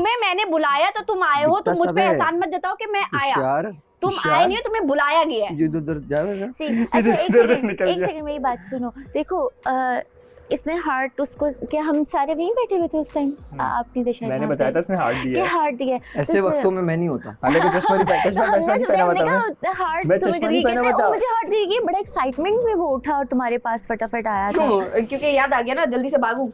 तुम्हें मैंने बुलाया तो तुम आए हो, तुम मुझ पे एहसान मत जताओ कि मैं आया, तुम आए नहीं हो, तुम्हें बुलाया गया है। अच्छा एक सेकंड मेरी बात सुनो। देखो इसने हार्ट उसको, क्या हम सारे वहीं बैठे हुए थे उस टाइम? आप नहीं थे शायद, मैंने बताया था इसने हार्ट दिया है। हार्ट दिया ऐसे वक्तों में मैं नहीं होता। हालांकि चश्मा नहीं पहना हमने था हार्ट मैं तुम्हें चश्मा नहीं कहते पहना हैं, था। मुझे हार्ट नहीं, बड़ा एक्साइटमेंट में वो उठा और तुम्हारे पास फटाफट आया था। क्योंकि याद आ गया ना, जल्दी से भागू।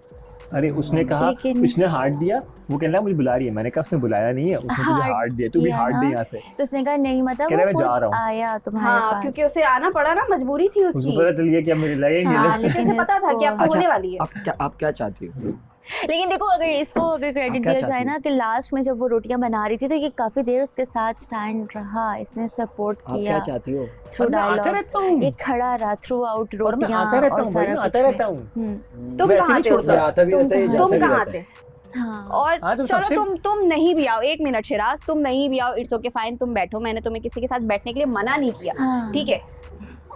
अरे उसने कहा उसने हार्ट दिया, वो कहने लगा मुझे बुला रही है। मैंने कहा उसने बुलाया नहीं है, उसने तुझे हार्ट दिया, तू भी हार्ट दे यहाँ से। तो उसने कहा नहीं, मतलब कह रहा मैं जा रहा हूँ। आया तुम्हारे पास, क्योंकि उसे आना पड़ा ना, मजबूरी थी उसकी। उसको पता चल गया कि अब मेरे लगेंगे। लेकिन उसे पता था कि आपको होने वाली है। आप क्या चाहती हो? लेकिन देखो अगर इसको अगर क्रेडिट दिया जाए ना कि लास्ट में जब वो रोटियां बना रही थी तो ये काफी देर उसके साथ स्टैंड रहा, इसने सपोर्ट किया। क्या चाहती हो? थ्रू डायलॉग्स ये खड़ा रहा थ्रू आउट रोटियां और सारा कुछ। तुम कहाँ थे उस वक्त? तुम कहाँ थे? और चलो तुम नहीं भी आओ, 1 मिनट शिराज, तुम नहीं भी आओ, इट्स ओके फाइन, तुम बैठो, मैंने तुम्हें किसी के साथ बैठने के लिए मना नहीं किया, ठीक है?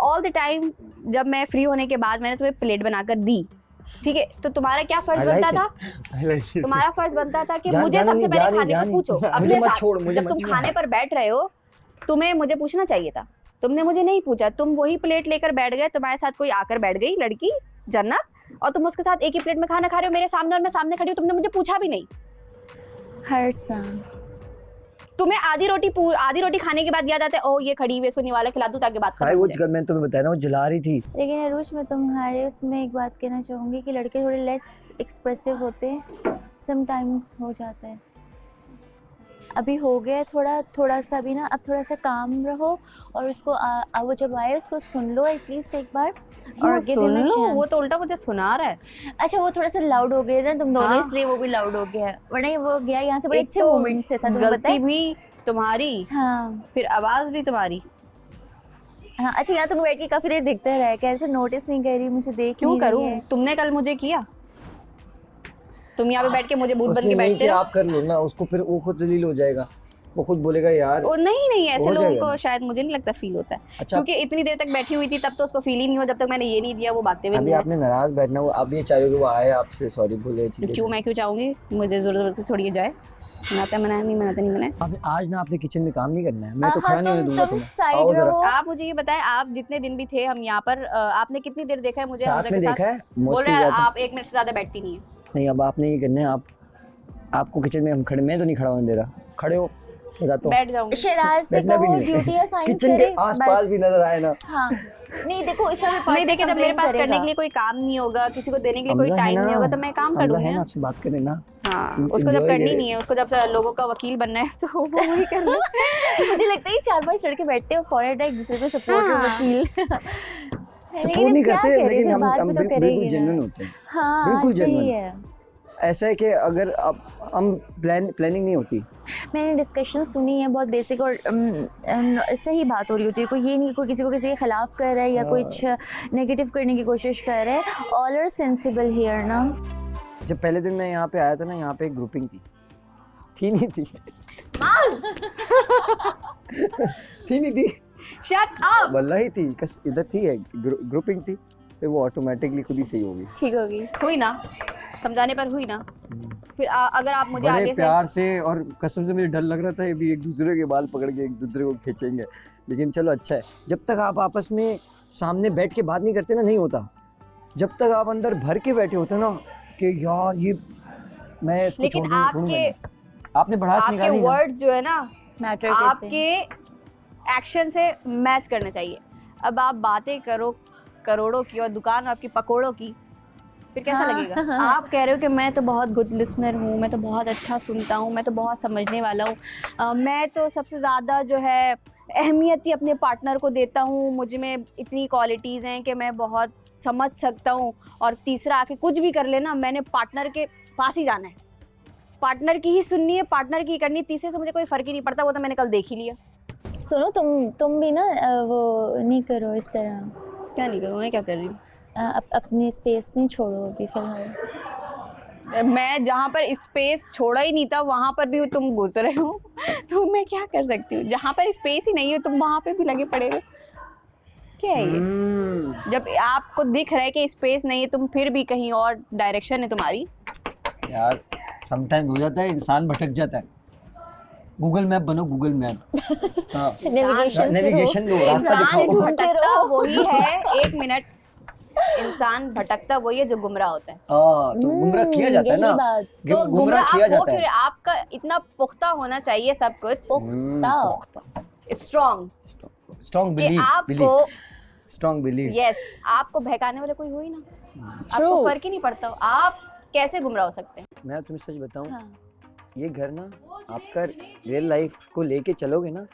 ऑल द टाइम जब मैं फ्री होने के बाद मैंने तुम्हें प्लेट बनाकर दी, ठीक है, तो तुम्हारा क्या फर्ज बनता था? तुम्हारा फर्ज बनता था कि मुझे सबसे पहले खाने को पूछो अपने साथ। जब तुम खाने पर बैठ रहे हो तुम्हें मुझे पूछना चाहिए था, तुमने मुझे नहीं पूछा, तुम वही प्लेट लेकर बैठ गए। तुम्हारे साथ कोई आकर बैठ गई लड़की जन्नत, और तुम उसके साथ एक ही प्लेट में खाना खा रहे हो मेरे सामने, और मैं सामने खड़ी हूँ, तुमने मुझे पूछा भी नहीं। तुम्हें आधी रोटी खाने के बाद याद आता है, ओ ये खड़ी हुई, इसको निवाला खिला दूं ताकि बात खत्म हो जाए। मैंने तुम्हें बताया ना, वो जला रही थी। लेकिन अरुष मैं तुम्हारे उसमें एक बात कहना चाहूँगी कि लड़के थोड़े लेस एक्सप्रेसिव होते हैं, समटाइम्स हो जाता है। अभी हो गया थोड़ा सा भी ना, अब थोड़ा सा काम रहो और उसको वो जब आए उसको सुन लो एटलीस्ट एक बार और गिव हिम अ चांस। वो तो उल्टा मुझे सुना रहा है। अच्छा वो थोड़ा सा लाउड हो गया ना तुम दोनों, इसलिए वो भी लाउड हो गया है, वरना वो गया यहाँ से बड़े अच्छे मोमेंट से था। तुम्हें गलती भी तुम्हारी, फिर आवाज भी तुम्हारी। हाँ अच्छा, यहाँ तुम बैठ के काफी देर देखते रहे, कह रहे थे नोटिस नहीं कर रही मुझे, देख क्यों करूँ? तुमने कल मुझे किया, तुम यहाँ पे बैठ के मुझे भूत बन के बैठते हो। आप कर लो ना उसको, फिर वो खुद जलील हो जाएगा, वो खुद बोलेगा यार। वो नहीं ऐसे लोगों को शायद मुझे नहीं लगता फील होता है। अच्छा, क्योंकि इतनी देर तक बैठी हुई थी तब तो उसको फील ही नहीं हुआ जब तक मैंने ये नहीं दिया, वो बातें भी नहीं। अभी आपने नाराज बैठना, वो आप ये चाहोगे वो आए आपसे सॉरी बोले? क्यों मैं क्यों चाहूंगी? मुझे जरूरत थोड़ी जाए, मनाता नहीं मनाए। अब आज ना आपने किचन में काम नहीं करना है, मैं तो खड़ा नहीं होने दूंगा तुम्हें। आप मुझे ये बताएं, आप जितने दिन भी थे हम यहाँ पर, आपने कितनी देर देखा है मुझे हमजा के साथ? बोल रहे हैं आप 1 मिनट से ज्यादा बैठती नहीं है। नहीं अब आपने ये करना है, आपको किचन में हम खड़े, मैं तो नहीं खड़ा होने दे रहा, खड़े हो बैठ जाऊंगी। शिराज से कहो ड्यूटी असाइन करे, किचन के आसपास भी नजर आए ना। हाँ नहीं देखो इस समय नहीं देखे, जब मेरे पास करने के लिए कोई काम नहीं होगा, किसी को देने के लिए कोई टाइम नहीं होगा तो मैं काम करूंगी ना। आपसे बात करें ना। हाँ उसको जब करनी नहीं है, उसको जब लोगों का वकील बनना है तो वो वही करना है। मुझे लगता है 4-5 लड़के बैठते हैं फॉरन एक दूसरे को सपोर्ट और वकील सपोर्ट नहीं करते, लेकिन हम बिल्कुल जेन्युइन होते हैं। हाँ बिल्कुल सही है। ऐसा है कि अगर हम प्लानिंग नहीं होती। मैंने डिस्कशन सुनी है बहुत बेसिक और सही बात हो रही होती है, कोई ये नहीं कोई किसी को किसी के खिलाफ कर रहा है या कुछ नेगेटिव करने की कोशिश कर रहा है। ऑल आर सेंसिबल हियर ना। जब पहले दिन मैं यहाँ पे आया था ना, यहाँ पे एक ग्रुपिंग थी नहीं थी थी नहीं थी, शट अप। वल्लाही थी, इधर थी ग्रुपिंग थी, फिर वो ऑटोमेटिकली खुद ही सही होगी, ठीक होगी, हुई ना, समझाने पर हुई ना। फिर अगर आप मुझे आगे से प्यार से, और कसम से मुझे डर लग रहा था ये भी एक दूसरे के बाल पकड़ के एक दूसरे को खींचेंगे, लेकिन चलो अच्छा है। जब तक आप आपस में सामने बैठ के बात नहीं करते ना, नहीं होता। जब तक आप अंदर भर के बैठे होते ना कि यार ये मैं इसको लेकिन आपने भड़ास निकाली, आपके वर्ड्स जो है ना मैटर आपके एक्शन से मैच करने चाहिए। अब आप बातें करो करोड़ों की और दुकान आपकी पकोड़ों की, फिर कैसा लगेगा? आप कह रहे हो कि मैं तो बहुत गुड लिसनर हूँ, मैं तो बहुत अच्छा सुनता हूँ, मैं तो बहुत समझने वाला हूँ, मैं तो सबसे ज़्यादा जो है अहमियत ही अपने पार्टनर को देता हूँ, मुझ में इतनी क्वालिटीज़ हैं कि मैं बहुत समझ सकता हूँ, और तीसरा आके कुछ भी कर लेना मैंने पार्टनर के पास ही जाना है, पार्टनर की ही सुननी है, पार्टनर की करनी, तीसरे से मुझे कोई फ़र्क ही नहीं पड़ता, वो तो मैंने कल देख ही लिया। सुनो तुम भी ना वो नहीं करो इस तरह। क्या नहीं करूँ? मैं क्या कर रही हूँ? अपनी स्पेस नहीं छोड़ो अभी फिलहाल। मैं जहाँ पर स्पेस छोड़ा ही नहीं था वहाँ पर भी तुम घुस रहे हो, तो मैं क्या कर सकती हूँ? जहाँ पर स्पेस ही नहीं है तुम वहाँ पे भी लगे पड़े हो, क्या है ये? जब आपको दिख रहा है कि स्पेस नहीं है, तुम फिर भी कहीं और डायरेक्शन है तुम्हारी। यार समटाइम हो जाता है, इंसान भटक जाता है। गूगल मैप बनो, गूगल मैप। हाँ, नेविगेशन दो, रास्ता इंसान दिखाओ। भटकता वही है, एक मिनट, इंसान भटकता वही है जो गुमराह होता है। तो गुमराह किया जाता है ना, तो गुमराह किया आप हो जाता क्यों, है। आपका इतना पुख्ता होना चाहिए सब कुछ, स्ट्रॉन्ग स्ट्रॉन्ग कि बिलीव, आपको, स्ट्रॉन्ग बिलीव। यस, आपको बहकाने वाले कोई हो ही ना, आपको फर्क ही नहीं पड़ता, आप कैसे गुमराह हो सकते हैं। मैं तुम्हें सच बताऊं, हाँ। ये घर ना आपका रियल लाइफ को लेके चलोगे ना,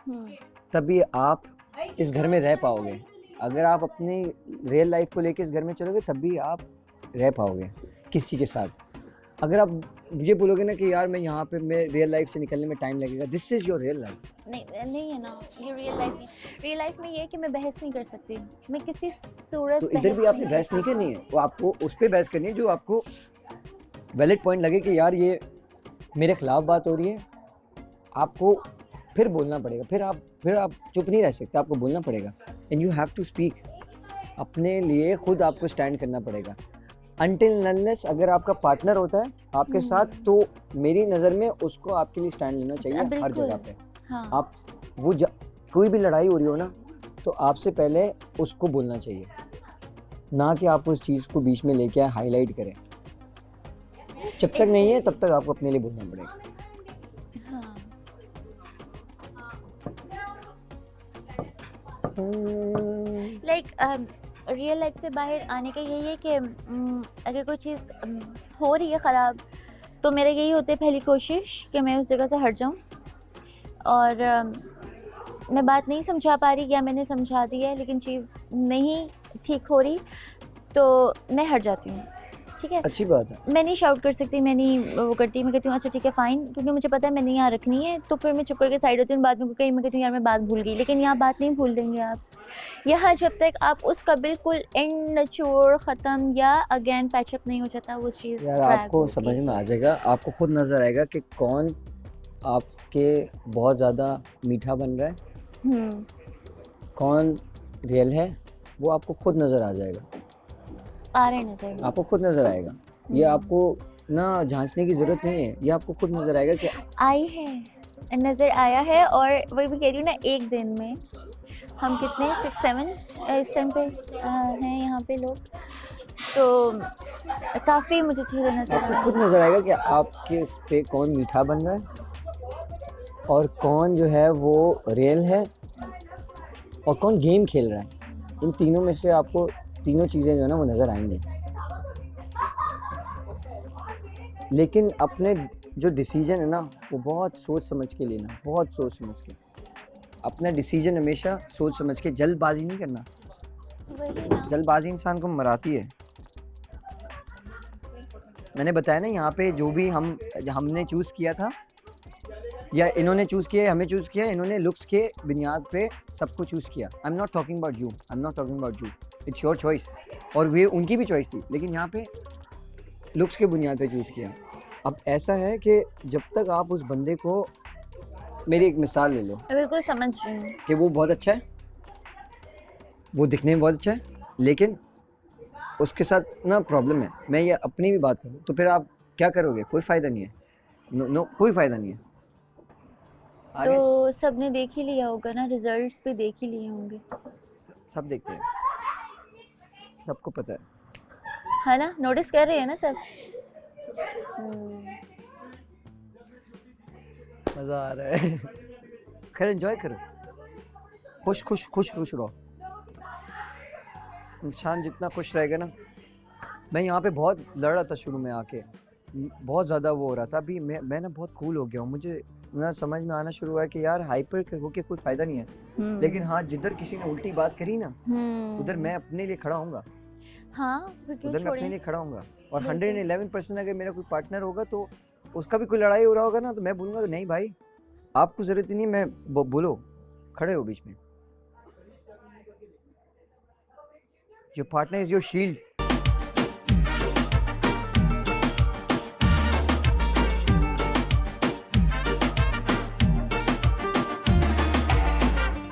तभी आप इस घर में रह पाओगे। अगर आप अपनी रियल लाइफ को लेके इस घर में चलोगे तभी आप रह पाओगे किसी के साथ। अगर आप ये बोलोगे ना कि यार मैं यहाँ पे, मैं रियल लाइफ से निकलने में टाइम लगेगा, this is your real life. नहीं है ना, ये रियल लाइफ नहीं। रियल लाइफ में ये है कि मैं बहस नहीं कर सकती, मैं किसी सूरत तो इधर भी आपने बहस नहीं करनी है, वो आपको उस पर बहस करनी है जो आपको वैलिड पॉइंट लगे कि यार ये मेरे खिलाफ बात हो रही है। आपको फिर बोलना पड़ेगा, फिर आप चुप नहीं रह सकते, आपको बोलना पड़ेगा। And you have to speak, अपने लिए खुद आपको स्टैंड करना पड़ेगा। अनटिल अनलेस अगर आपका पार्टनर होता है आपके साथ, तो मेरी नज़र में उसको आपके लिए स्टैंड लेना चाहिए हर जगह पे। हाँ। आप वो कोई भी लड़ाई हो रही हो ना, तो आपसे पहले उसको बोलना चाहिए, ना कि आप उस चीज़ को बीच में लेके आए, हाईलाइट करें। जब तक नहीं है तब तक आपको अपने लिए बोलना पड़ेगा। लाइक रियल लाइफ से बाहर आने का यही है कि अगर कोई चीज़ हो रही है ख़राब, तो मेरा यही होता है पहली कोशिश कि मैं उस जगह से हट जाऊं, और मैं बात नहीं समझा पा रही या मैंने समझा दी है लेकिन चीज़ नहीं ठीक हो रही, तो मैं हट जाती हूँ। ठीक है, अच्छी बात है। मैं नहीं शाउट कर सकती, मैं नहीं वो करती, मैं कहती हूँ अच्छा ठीक है फ़ाइन, क्योंकि मुझे पता है मैंने यहाँ रखनी है, तो फिर मैं चुप करके साइड होती हूँ। बाद में कहीं मैं कहती हूँ यार मैं बात भूल गई, लेकिन यहाँ बात नहीं भूल देंगे आप। यहाँ जब तक आप उसका बिल्कुल एंड नचोड़ ख़त्म या अगेन पैचअप नहीं हो जाता वो चीज़, यार आपको समझ में आ जाएगा, आपको खुद नज़र आएगा कि कौन आपके बहुत ज़्यादा मीठा बन रहा है, कौन रियल है, वो आपको खुद नज़र आ जाएगा। आ रहे नज़र, आपको खुद नज़र आएगा। ये आपको ना जांचने की ज़रूरत नहीं है, ये आपको खुद नज़र आएगा कि आई है, नज़र आया है। और वही भी कह रही हूँ ना, एक दिन में हम कितने 6-7 इस टाइम पे हैं यहाँ पे लोग, तो काफ़ी मुझे चेहरे नज़र आपको खुद नज़र आएगा कि आपके इस पे कौन मीठा बन रहा है और कौन जो है वो रियल है और कौन गेम खेल रहा है। इन तीनों में से आपको तीनों चीज़ें जो है ना वो नज़र आएंगी। लेकिन अपने जो डिसीजन है ना वो बहुत सोच समझ के लेना, बहुत सोच समझ के। अपना डिसीजन हमेशा सोच समझ के, जल्दबाजी नहीं करना। जल्दबाजी इंसान को मराती है। मैंने बताया ना यहाँ पे जो भी हमने चूज़ किया था या इन्होंने चूज़ किया, हमें चूज़ किया, इन्होंने लुक्स के बुनियाद पे सबको चूज़ किया। I am not talking about you, I am not talking about you, it's your choice. और वे उनकी भी चॉइस थी, लेकिन यहाँ पे लुक्स के बुनियाद पे चूज़ किया। अब ऐसा है कि जब तक आप उस बंदे को, मेरी एक मिसाल ले लो, बिल्कुल समझ रही हूँ कि वो बहुत अच्छा है, वो दिखने में बहुत अच्छा है, लेकिन उसके साथ ना प्रॉब्लम है। मैं ये अपनी भी बात करूँ तो फिर आप क्या करोगे? कोई फ़ायदा नहीं है। नो कोई फ़ायदा नहीं है। तो सबने देख ही लिया होगा ना, रिजल्ट्स भी देख ही लिए होंगे। सब देखते हैं, सबको पता है ना, नोटिस कर रहे हैं ना सब। मज़ा आ रहा है। खैर एंजॉय करो, खुश रहो। इंसान जितना खुश रहेगा ना, मैं यहाँ पे बहुत लड़ रहा था शुरू में आके, बहुत ज़्यादा वो हो रहा था। अभी मैं ना बहुत कूल हो गया हूँ। मुझे ना समझ में आना शुरू हुआ है कि यार हाइपर होके कोई फ़ायदा नहीं है। लेकिन हाँ, जिधर किसी ने उल्टी बात करी ना, उधर मैं अपने लिए खड़ा होऊंगा। हाँ, उधर मैं अपने लिए खड़ा होऊंगा। और 111% अगर मेरा कोई पार्टनर होगा तो उसका भी कोई लड़ाई हो रहा होगा ना, तो मैं बोलूँगा नहीं भाई, आपको ज़रूरत ही नहीं, मैं बोलो, खड़े हो बीच में। Your partner is your shield.